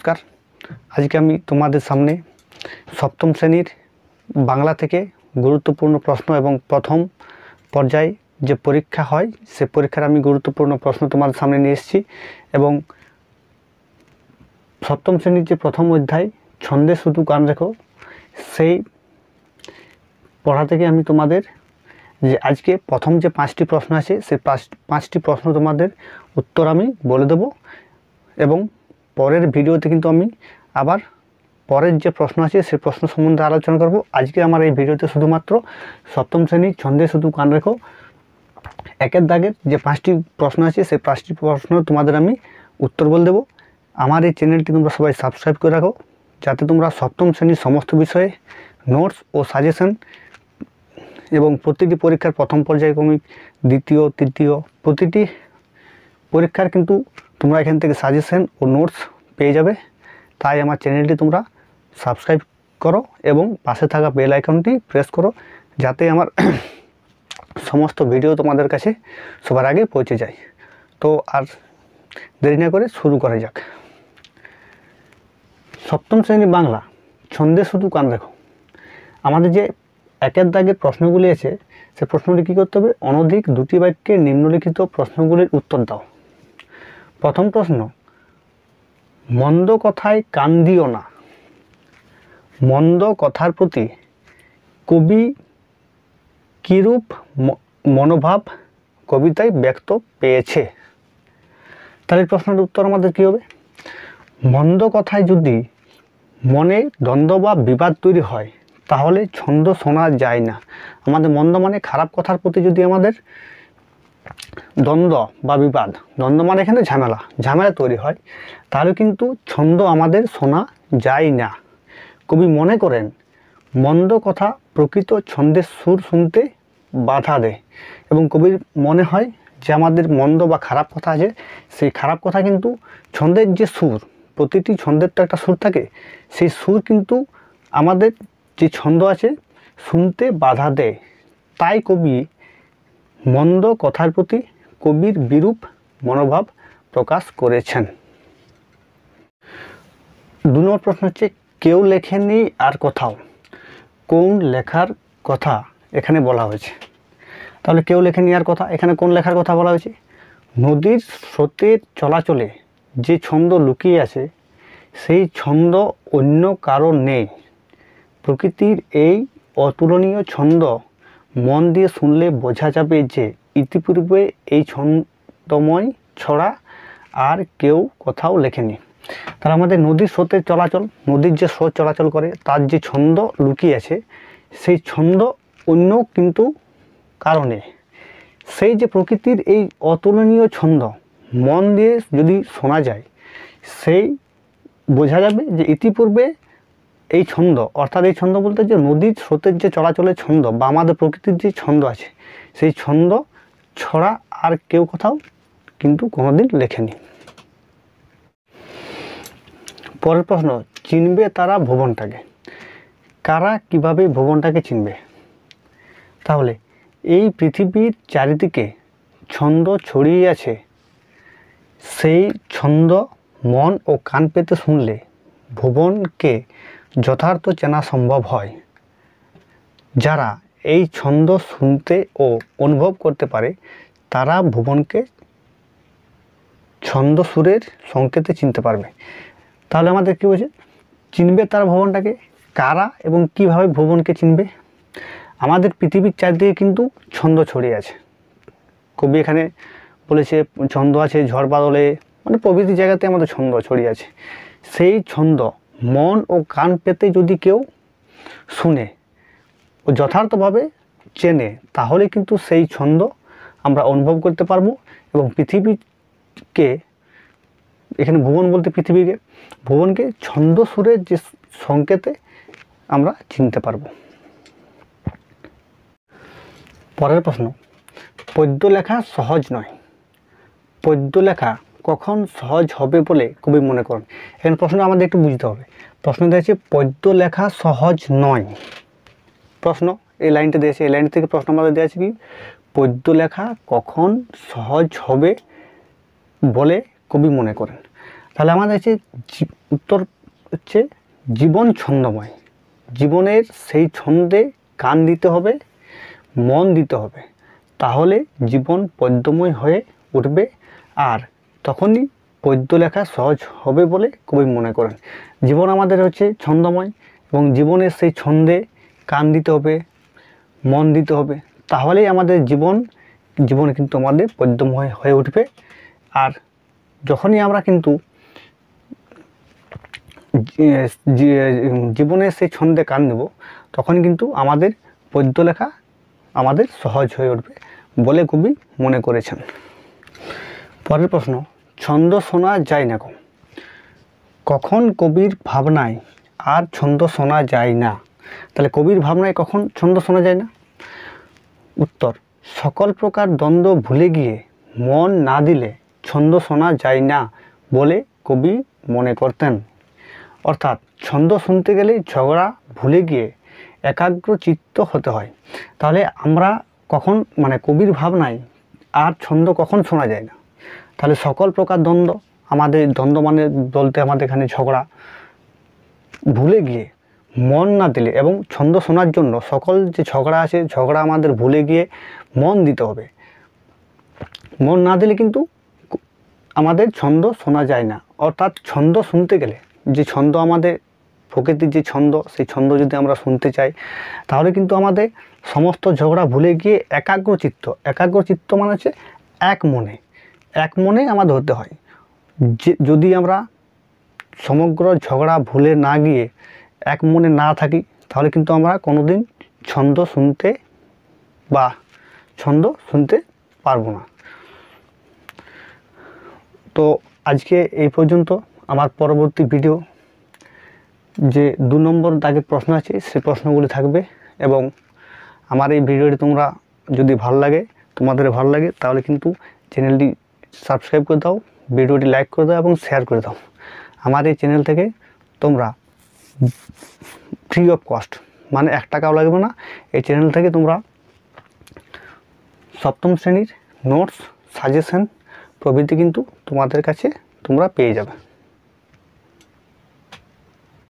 নমস্কার। আজকে আমি তোমাদের সামনে সপ্তম শ্রেণীর বাংলা থেকে গুরুত্বপূর্ণ প্রশ্ন এবং প্রথম পর্যায়ে যে পরীক্ষা হয় সে পরীক্ষার আমি গুরুত্বপূর্ণ প্রশ্ন তোমাদের সামনে নিয়ে এসেছি। এবং সপ্তম শ্রেণীর যে প্রথম অধ্যায় ছন্দে শুধু কান রেখো, সেই পড়া থেকে আমি তোমাদের যে আজকে প্রথম যে 5টি প্রশ্ন আছে সেই 5টি প্রশ্ন তোমাদের উত্তর আমি বলে দেব। এবং পরের ভিডিওতে কিন্তু আমি আবার পরের যে প্রশ্ন আছে সেই প্রশ্ন সম্বন্ধে আলোচনা করব। আজকে আমার এই ভিডিওতে শুধুমাত্র সপ্তম শ্রেণীর ছন্দে শুধু কান রেখো একের দাগের যে 5টি প্রশ্ন আছে সেই 5টি প্রশ্ন তোমাদের আমি উত্তর বলে দেব। আমার এই চ্যানেলটি তোমরা সবাই সাবস্ক্রাইব করে রাখো, যাতে তোমরা সপ্তম শ্রেণীর সমস্ত বিষয়ে নোটস ও সাজেশন এবং প্রতিটি পরীক্ষার প্রথম পর্যায়ক্রমিক, দ্বিতীয়, তৃতীয় প্রতিটি পরীক্ষার কিন্তু তোমরা এখান থেকে সাজেশন ও নোটস পেয়ে যাবে। তাই আমার চ্যানেলটি তোমরা সাবস্ক্রাইব করো এবং পাশে থাকা বেল আইকনটি প্রেস করো, যাতে আমার সমস্ত ভিডিও তোমাদের কাছে সবার আগে পৌঁছে যায়। তো আর দেরি না করে শুরু করা যাক। সপ্তম শ্রেণী বাংলা ছন্দে শুধু কান রেখো। আমাদের যে একের দাগের প্রশ্নগুলি আছে সে প্রশ্নটি কী করতে হবে? অনধিক 2টি বাক্যে নিম্নলিখিত প্রশ্নগুলির উত্তর দাও। প্রথম প্রশ্ন, মন্দ কথায় কান দিও না। মন্দ কথার প্রতি কবি কিরূপ মনোভাব কবিতায় ব্যক্ত পেয়েছে? তাহলে প্রশ্নের উত্তর আমাদের কী হবে? মন্দ কথায় যদি মনে দ্বন্দ্ব বা বিবাদ তৈরি হয় তাহলে ছন্দ শোনা যায় না। আমাদের মন্দ মানে খারাপ কথার প্রতি যদি আমাদের দ্বন্দ্ব বা বিবাদ, দ্বন্দ্ব মানে এখানে ঝামেলা তৈরি হয়, তাহলে কিন্তু ছন্দ আমাদের শোনা যায় না। কবি মনে করেন মন্দ কথা প্রকৃত ছন্দের সুর শুনতে বাধা দেয়। এবং কবির মনে হয় যে আমাদের মন্দ বা খারাপ কথা আছে, সেই খারাপ কথা কিন্তু ছন্দের যে সুর, প্রতিটি ছন্দের তো একটা সুর থাকে, সেই সুর কিন্তু আমাদের যে ছন্দ আছে শুনতে বাধা দেয়। তাই কবি মন্দ কথার প্রতি কবির বিরূপ মনোভাব প্রকাশ করেছেন। 2 নম্বর প্রশ্ন হচ্ছে, কেউ লেখেনি আর কোথাও। কোন লেখার কথা এখানে বলা হয়েছে? তাহলে কেউ লেখেনি আর কথা, এখানে কোন লেখার কথা বলা হয়েছে? নদীর স্রোতের চলাচলে যে ছন্দ লুকিয়ে আছে সেই ছন্দ অন্য কারো নেই। প্রকৃতির এই অতুলনীয় ছন্দ মন দিয়ে শুনলে বোঝা যাবে যে ইতিপূর্বে এই ছন্দময় ছড়া আর কেউ কোথাও লেখেনি। তাহলে আমাদের নদীর স্রোতের চলাচল, নদীর যে স্রোত চলাচল করে তার যে ছন্দ লুকিয়ে আছে সেই ছন্দ অন্য কিন্তু কারণে, সেই যে প্রকৃতির এই অতুলনীয় ছন্দ মন দিয়ে যদি শোনা যায় সেই বোঝা যাবে যে ইতিপূর্বে এই ছন্দ, অর্থাৎ এই ছন্দ বলতে যে নদীর স্রোতের যে চলাচলের ছন্দ বা আমাদের প্রকৃতির যে ছন্দ আছে সেই ছন্দ ছড়া আর কেউ কোথাও কিন্তু কোনোদিন লেখেনি। পরের প্রশ্ন, চিনবে তারা ভুবনটাকে। কারা কিভাবে ভুবনটাকে চিনবে? তাহলে এই পৃথিবীর চারিদিকে ছন্দ ছড়িয়ে আছে, সেই ছন্দ মন ও কান পেতে শুনলে ভুবনকে যথার্থ চেনা সম্ভব হয়। যারা এই ছন্দ শুনতে ও অনুভব করতে পারে তারা ভুবনকে ছন্দ সুরের সংকেতে চিনতে পারবে। তাহলে আমাদের কী বলছে? চিনবে তারা ভুবনটাকে। কারা এবং কিভাবে ভুবনকে চিনবে? আমাদের পৃথিবীর চারদিকে কিন্তু ছন্দ ছড়িয়ে আছে। কবি এখানে বলেছে ছন্দ আছে ঝড় বাদলে, মানে প্রভৃতি জায়গাতে আমাদের ছন্দ ছড়িয়ে আছে। সেই ছন্দ মন ও কান পেতে যদি কেউ শুনে ও যথার্থভাবে চেনে তাহলে কিন্তু সেই ছন্দ আমরা অনুভব করতে পারবো এবং পৃথিবীকে, এখানে ভুবন বলতে পৃথিবীকে, ভুবনকে ছন্দ সুরের যে সংকেতে আমরা চিনতে পারবো। পরের প্রশ্ন, পদ্য লেখা সহজ নয়। পদ্য লেখা কখন সহজ হবে বলে কবি মনে করেন? এখানে প্রশ্ন আমাদের একটু বুঝতে হবে। প্রশ্ন দিয়েছে পদ্য লেখা সহজ নয়। প্রশ্ন এই লাইনটা দিয়েছে, এই লাইন থেকে প্রশ্ন আমাদের দেওয়া আছে কি? পদ্য লেখা কখন সহজ হবে বলে কবি মনে করেন? তাহলে আমাদের হচ্ছে উত্তর হচ্ছে জীবন ছন্দময়। জীবনের সেই ছন্দে কান দিতে হবে, মন দিতে হবে, তাহলে জীবন পদ্যময় হয়ে উঠবে, আর তখনই পদ্য লেখা সহজ হবে বলে কবি মনে করেন। জীবন আমাদের হচ্ছে ছন্দময় এবং জীবনের সেই ছন্দে কান দিতে হবে, মন দিতে হবে, তাহলেই আমাদের জীবন কিন্তু আমাদের পদ্যময় হয়ে উঠবে। আর যখনই আমরা কিন্তু জীবনের সেই ছন্দে কান দেব, তখন কিন্তু আমাদের পদ্য লেখা আমাদের সহজ হয়ে উঠবে বলে কবি মনে করেছেন। পরের প্রশ্ন, ছন্দ শোনা যায় না কখন কবির ভাবনায় আর ছন্দ শোনা যায় না? তাহলে কবির ভাবনায় কখন ছন্দ শোনা যায় না? উত্তর, সকল প্রকার দ্বন্দ্ব ভুলে গিয়ে মন না দিলে ছন্দ শোনা যায় না বলে কবি মনে করতেন। অর্থাৎ ছন্দ শুনতে গেলে ঝগড়া ভুলে গিয়ে একাগ্র চিত্ত হতে হয়। তাহলে আমরা কখন কবির ভাবনায় আর ছন্দ কখন শোনা যায় না? তাহলে সকল প্রকার দ্বন্দ্ব, আমাদের দ্বন্দ্ব মানে বলতে আমাদের এখানে ঝগড়া, ভুলে গিয়ে মন না দিলে, এবং ছন্দ শোনার জন্য সকল যে ঝগড়া আছে ঝগড়া আমাদের ভুলে গিয়ে মন দিতে হবে। মন না দিলে কিন্তু আমাদের ছন্দ শোনা যায় না। অর্থাৎ ছন্দ শুনতে গেলে, যে ছন্দ আমাদের প্রকৃতির যে ছন্দ, সেই ছন্দ যদি আমরা শুনতে চাই, তাহলে কিন্তু আমাদের সমস্ত ঝগড়া ভুলে গিয়ে একাগ্র চিত্ত মানে হচ্ছে এক মনে আমাদের হতে হয়। যদি আমরা সমগ্র ঝগড়া ভুলে না গিয়ে এক মনে না থাকি, তাহলে কিন্তু আমরা কোনোদিন ছন্দ শুনতে পারবো না। তো আজকে এই পর্যন্ত। আমার পরবর্তী ভিডিও যে 2 নম্বর দাগের প্রশ্ন আছে সেই প্রশ্নগুলি থাকবে, এবং আমার এই ভিডিওটি তোমাদের ভালো লাগে তাহলে কিন্তু চ্যানেলটি সাবস্ক্রাইব করে দাও, ভিডিওটি লাইক করে দাও এবং শেয়ার করে দাও। আমার এই চ্যানেল থেকে তোমরা ফ্রি অফ কস্ট, মানে 1 টাকাও লাগবে না, এই চ্যানেল থেকে তোমরা সপ্তম শ্রেণীর নোটস, সাজেশন প্রভৃতি কিন্তু তোমাদের কাছে তোমরা পেয়ে যাবে।